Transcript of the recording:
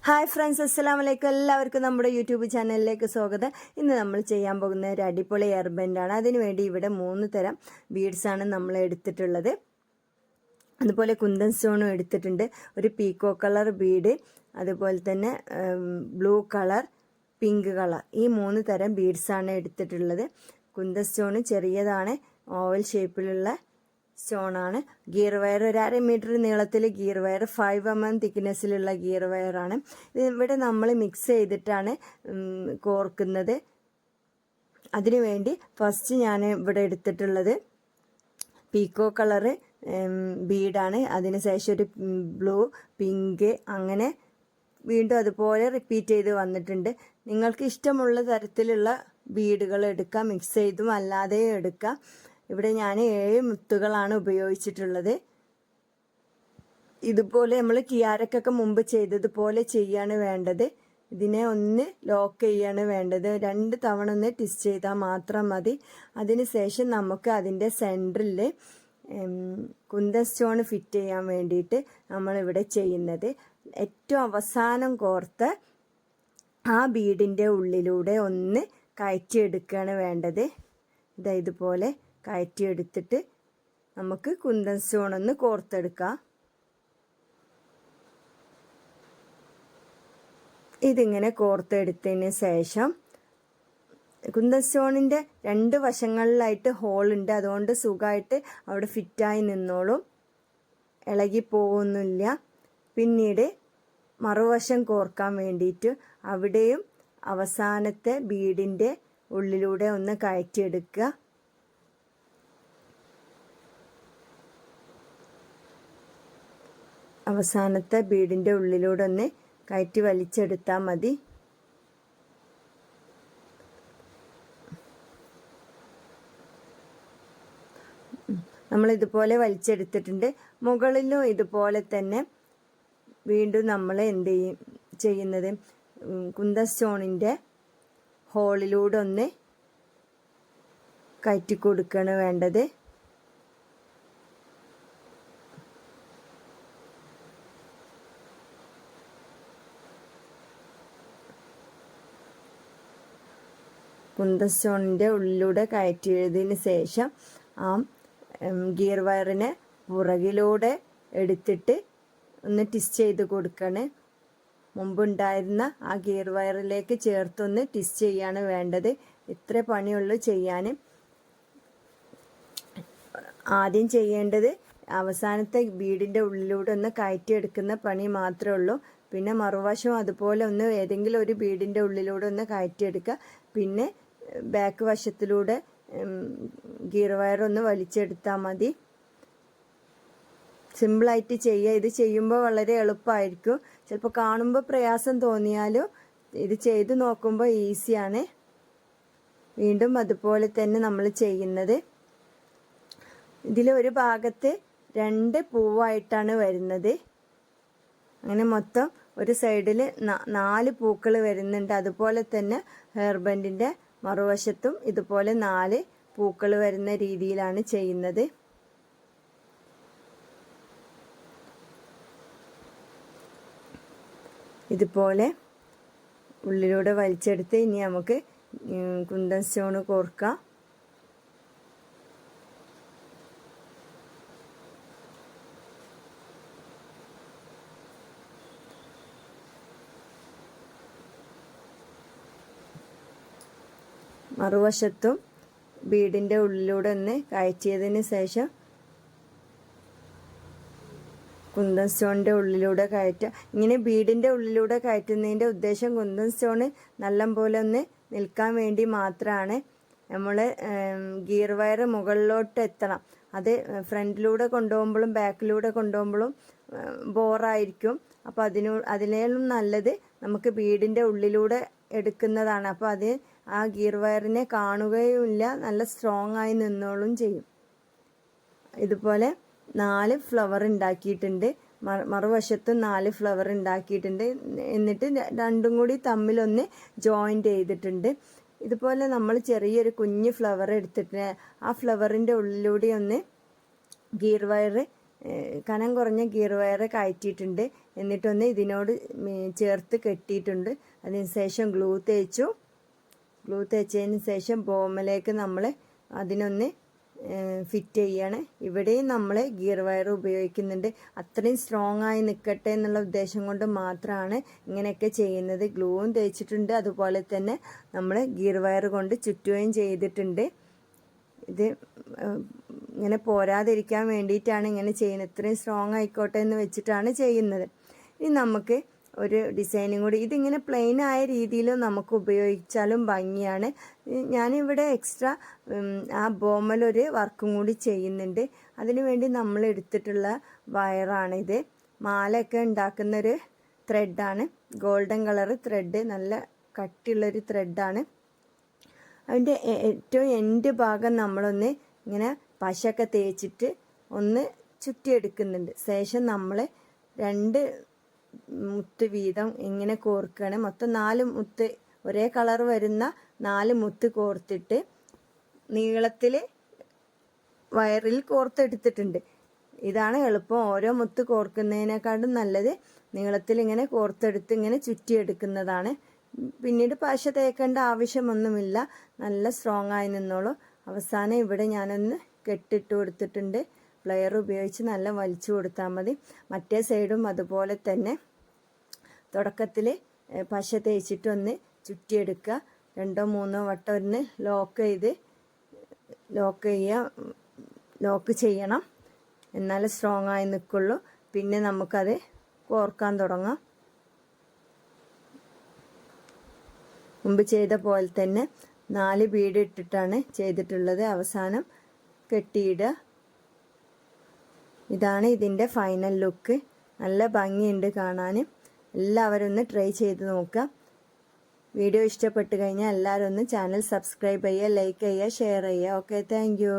Hi friends, അസ്സലാമു അലൈക്കും. എല്ലാവർക്കും നമ്മുടെ യൂട്യൂബ് ചാനലിലേക്ക് സ്വാഗതം. ഇന്ന് നമ്മൾ ചെയ്യാൻ പോകുന്ന ഒരു അടിപൊളി ഹെയർ ബാൻഡാണ്. അതിനുവേണ്ടി ഇവിടെ 3 തരം ബീഡ്സാണ് നമ്മൾ എടുത്തിട്ടുള്ളത്. അതുപോലെ കുന്തൻ സ്റ്റോണും എടുത്തിട്ടുണ്ട്. ഒരു പീക്കോ കളർ ബീഡ്, അതുപോലെ തന്നെ ബ്ലൂ കളർ, പിങ്ക് കളർ, ഈ 3 തരം ബീഡ്സാണ് എടുത്തിട്ടുള്ളത്. കുന്തൻ സ്റ്റോൺ ചെറിയതാണ്, ഓവൽ ഷേപ്പിലുള്ള സ്റ്റോണാണ്. ഗിയർ വയർ ഒരു 1/2 മീറ്റർ നീളത്തിൽ ഗിയർ വയർ, 5 mm തിക്നെസ്സിലുള്ള ഗിയർ വയറാണ്. ഇവിടെ നമ്മൾ മിക്സ് ചെയ്തിട്ടാണ് കോർക്കുന്നത്. അതിനുവേണ്ടി ഫസ്റ്റ് ഞാൻ ഇവിടെ എടുത്തിട്ടുള്ളത് പീക്കോ കളറ് ബീഡാണ്. അതിനുശേഷം ഒരു ബ്ലൂ, പിങ്ക്, അങ്ങനെ വീണ്ടും അതുപോലെ റിപ്പീറ്റ് ചെയ്ത് വന്നിട്ടുണ്ട്. നിങ്ങൾക്ക് ഇഷ്ടമുള്ള തരത്തിലുള്ള ബീഡുകൾ എടുക്കാം, മിക്സ് ചെയ്തും അല്ലാതെയും എടുക്കാം. ഇവിടെ ഞാൻ 7 മുത്തുകളാണ് ഉപയോഗിച്ചിട്ടുള്ളത്. ഇതുപോലെ നമ്മൾ കിയാരക്കൊക്കെ മുമ്പ് ചെയ്തതുപോലെ ചെയ്യാണ് വേണ്ടത്. ഇതിനെ ഒന്ന് ലോക്ക് ചെയ്യാണ് വേണ്ടത്. 2 തവണ ഒന്ന് ട്വിസ്റ്റ് ചെയ്താൽ മാത്രം മതി. അതിനുശേഷം നമുക്ക് അതിൻ്റെ സെൻറ്ററിൽ കുന്തൻ സ്റ്റോൺ ഫിറ്റ് ചെയ്യാൻ വേണ്ടിയിട്ട് നമ്മളിവിടെ ചെയ്യുന്നത്, ഏറ്റവും അവസാനം കോർത്ത് ആ ബീഡിൻ്റെ ഉള്ളിലൂടെ ഒന്ന് കയറ്റിയെടുക്കുകയാണ് വേണ്ടത്. ഇതുപോലെ കയറ്റിയെടുത്തിട്ട് നമുക്ക് കുന്തൻ സ്റ്റോൺ ഒന്ന് കോർത്തെടുക്കാം. ഇതിങ്ങനെ കോർത്തെടുത്തതിന് ശേഷം കുന്തൻ സ്റ്റോണിൻ്റെ 2 വശങ്ങളിലായിട്ട് ഹോളുണ്ട്. അതുകൊണ്ട് സുഖമായിട്ട് അവിടെ ഫിറ്റായി നിന്നോളും, ഇളകി പോകുന്നില്ല. പിന്നീട് മറുവശം കോർക്കാൻ വേണ്ടിയിട്ട് അവിടെയും അവസാനത്തെ ബീഡിൻ്റെ ഉള്ളിലൂടെ ഒന്ന് കയറ്റിയെടുക്കുക. അവസാനത്തെ ബീഡിൻ്റെ ഉള്ളിലൂടെ ഒന്ന് കയറ്റി വലിച്ചെടുത്താൽ മതി. നമ്മളിതുപോലെ വലിച്ചെടുത്തിട്ടുണ്ട്. മുകളിലും ഇതുപോലെ തന്നെ വീണ്ടും നമ്മൾ എന്ത് ചെയ്യുന്നത്, കുന്തൻ സ്റ്റോണിൻ്റെ ഹോളിലൂടെ ഒന്ന് കയറ്റി കൊടുക്കുകയാണ് വേണ്ടത്. കുന്തൻ സ്റ്റോണിൻ്റെ ഉള്ളിലൂടെ കയറ്റിയതിന് ശേഷം ആ ഗിയർ വയറിനെ പുറകിലൂടെ എടുത്തിട്ട് ഒന്ന് ട്വിസ്റ്റ് ചെയ്ത് കൊടുക്കണം. മുമ്പുണ്ടായിരുന്ന ആ ഗിയർ വയറിലേക്ക് ചേർത്തൊന്ന് ട്വിസ്റ്റ് ചെയ്യാണ് വേണ്ടത്. ഇത്ര പണിയുള്ളൂ ചെയ്യാൻ. ആദ്യം ചെയ്യേണ്ടത് അവസാനത്തെ ബീഡിൻ്റെ ഉള്ളിലൂടെ ഒന്ന് കയറ്റിയെടുക്കുന്ന പണി മാത്രമേ ഉള്ളൂ. പിന്നെ മറുവശം അതുപോലെ ഒന്ന് ഏതെങ്കിലും ഒരു ബീഡിൻ്റെ ഉള്ളിലൂടെ ഒന്ന് കയറ്റിയെടുക്കുക. പിന്നെ ബാക്ക് വശത്തിലൂടെ ഗിയർ വയർ ഒന്ന് വലിച്ചെടുത്താൽ മതി. സിമ്പിളായിട്ട് ചെയ്യുക. ഇത് ചെയ്യുമ്പോൾ വളരെ എളുപ്പമായിരിക്കും. ചിലപ്പോൾ കാണുമ്പോൾ പ്രയാസം തോന്നിയാലും ഇത് ചെയ്ത് നോക്കുമ്പോൾ ഈസിയാണ്. വീണ്ടും അതുപോലെ തന്നെ നമ്മൾ ചെയ്യുന്നത്, ഇതിൽ ഒരു ഭാഗത്ത് 2 പൂവായിട്ടാണ് വരുന്നത്. അങ്ങനെ മൊത്തം ഒരു സൈഡിൽ 4 പൂക്കൾ വരുന്നുണ്ട്. അതുപോലെ തന്നെ ഹെയർ ബാൻഡിൻ്റെ മറുവശത്തും ഇതുപോലെ 4 പൂക്കൾ വരുന്ന രീതിയിലാണ് ചെയ്യുന്നത്. ഇതുപോലെ ഉള്ളിലൂടെ വലിച്ചെടുത്ത് ഇനി നമുക്ക് കുന്തൻ സ്റ്റോൺ കോർക്കാം. മറുവശത്തും ബീഡിൻ്റെ ഉള്ളിലൂടെ ഒന്ന് കയറ്റിയതിന് ശേഷം കുന്തൻ സ്റ്റോണിൻ്റെ ഉള്ളിലൂടെ കയറ്റുക. ഇങ്ങനെ ബീഡിൻ്റെ ഉള്ളിലൂടെ കയറ്റുന്നതിൻ്റെ ഉദ്ദേശം കുന്തൻ സ്റ്റോൺ നല്ലപോലെ ഒന്ന് നിൽക്കാൻ വേണ്ടി മാത്രമാണ്. നമ്മൾ ഗിയർ വയർ മുകളിലോട്ട് എത്തണം. അത് ഫ്രണ്ടിലൂടെ കൊണ്ടുപോകുമ്പോഴും ബാക്കിലൂടെ കൊണ്ടുപോകുമ്പോഴും ബോറായിരിക്കും. അപ്പോൾ അതിനേലും നല്ലത് നമുക്ക് ബീഡിൻ്റെ ഉള്ളിലൂടെ എടുക്കുന്നതാണ്. അപ്പോൾ അത് ആ ഗിയർ വയറിനെ കാണുകയുമില്ല, നല്ല സ്ട്രോങ് ആയി നിന്നോളും ചെയ്യും. ഇതുപോലെ 4 ഫ്ലവർ ഉണ്ടാക്കിയിട്ടുണ്ട്. മറുവശത്തും 4 ഫ്ലവർ ഉണ്ടാക്കിയിട്ടുണ്ട്. എന്നിട്ട് രണ്ടും കൂടി തമ്മിലൊന്ന് ജോയിൻ്റ് ചെയ്തിട്ടുണ്ട്. ഇതുപോലെ നമ്മൾ ചെറിയൊരു കുഞ്ഞ് ഫ്ലവർ എടുത്തിട്ട് ആ ഫ്ലവറിൻ്റെ ഉള്ളിലൂടെ ഒന്ന് ഗിയർ വയർ കനം കുറഞ്ഞ ഗിയർ വയർ കയറ്റിയിട്ടുണ്ട്. എന്നിട്ടൊന്ന് ഇതിനോട് ചേർത്ത് കെട്ടിയിട്ടുണ്ട്. അതിനുശേഷം ഗ്ലൂ തേച്ചതിന് ശേഷം ബോമിലേക്ക് നമ്മൾ അതിനൊന്ന് ഫിറ്റ് ചെയ്യാണ്. ഇവിടെയും നമ്മൾ ഗിയർ വയർ ഉപയോഗിക്കുന്നുണ്ട്. അത്രയും സ്ട്രോങ് ആയി നിൽക്കട്ടെ എന്നുള്ള ഉദ്ദേശം കൊണ്ട് മാത്രമാണ് ഇങ്ങനെയൊക്കെ ചെയ്യുന്നത്. ഗ്ലൂവും തേച്ചിട്ടുണ്ട്, അതുപോലെ തന്നെ നമ്മൾ ഗിയർ വയർ കൊണ്ട് ചുറ്റുകയും ചെയ്തിട്ടുണ്ട്. ഇത് ഇങ്ങനെ പോരാതിരിക്കാൻ വേണ്ടിയിട്ടാണ് ഇങ്ങനെ ചെയ്യുന്നത്. ഇത്രയും സ്ട്രോങ് ആയിക്കോട്ടെ എന്ന് വെച്ചിട്ടാണ് ചെയ്യുന്നത്. ഇനി നമുക്ക് ഒരു ഡിസൈനും കൂടി, ഇതിങ്ങനെ പ്ലെയിൻ ആയ രീതിയിലും നമുക്ക് ഉപയോഗിച്ചാലും ഭംഗിയാണ്. ഞാനിവിടെ എക്സ്ട്രാ ആ ബോമലൊരു വർക്കും കൂടി ചെയ്യുന്നുണ്ട്. അതിനുവേണ്ടി നമ്മൾ എടുത്തിട്ടുള്ള വയറാണിത്. മാലയൊക്കെ ഉണ്ടാക്കുന്നൊരു ത്രെഡാണ്, ഗോൾഡൻ കളർ ത്രെഡ്, നല്ല കട്ടിയുള്ളൊരു ത്രെഡാണ്. അതിൻ്റെ ഏറ്റവും എൻഡ് ഭാഗം നമ്മളൊന്ന് ഇങ്ങനെ പശയൊക്കെ തേച്ചിട്ട് ഒന്ന് ചുറ്റിയെടുക്കുന്നുണ്ട്. ശേഷം നമ്മൾ 2 മുത്ത് വീതം ഇങ്ങനെ കോർക്കുകയാണ്. മൊത്തം 4 മുത്ത്, ഒരേ കളർ വരുന്ന 4 മുത്ത് കോർത്തിട്ട് നീളത്തിൽ വയറിൽ കോർത്തെടുത്തിട്ടുണ്ട്. ഇതാണ് എളുപ്പം. ഓരോ മുത്ത് കോർക്കുന്നതിനേക്കാളും നല്ലത് നീളത്തിൽ ഇങ്ങനെ കോർത്തെടുത്ത് ഇങ്ങനെ ചുറ്റിയെടുക്കുന്നതാണ്. പിന്നീട് പശ തേക്കേണ്ട ആവശ്യമൊന്നുമില്ല, നല്ല സ്ട്രോങ് ആയി നിന്നോളൂ. അവസാനം ഇവിടെ ഞാനൊന്ന് കെട്ടിട്ട് കൊടുത്തിട്ടുണ്ട്. പ്ലെയർ ഉപയോഗിച്ച് നല്ല വലിച്ചു കൊടുത്താൽ മതി. മറ്റേ സൈഡും അതുപോലെ തന്നെ തുടക്കത്തിൽ പശ തേച്ചിട്ടൊന്ന് ചുറ്റിയെടുക്കുക. 2-3 വട്ടം ഒന്ന് ലോക്ക് ചെയ്യണം, എന്നാലേ സ്ട്രോങ് ആയി നിൽക്കുള്ളൂ. പിന്നെ നമുക്കത് കോർക്കാൻ തുടങ്ങാം. മുമ്പ് ചെയ്ത പോലെ തന്നെ 4 ബീഡ് ഇട്ടിട്ടാണ് ചെയ്തിട്ടുള്ളത്. അവസാനം കെട്ടിയിടുക. ഇതാണ് ഇതിൻ്റെ ഫൈനൽ ലുക്ക്. നല്ല ഭംഗിയുണ്ട് കാണാൻ. എല്ലാവരും ഒന്ന് ട്രൈ ചെയ്ത് നോക്കുക. വീഡിയോ ഇഷ്ടപ്പെട്ട് കഴിഞ്ഞാൽ എല്ലാവരും ഒന്ന് ചാനൽ സബ്സ്ക്രൈബ് ചെയ്യുക, ലൈക്ക് ചെയ്യുക, ഷെയർ ചെയ്യുക. Okay, thank you.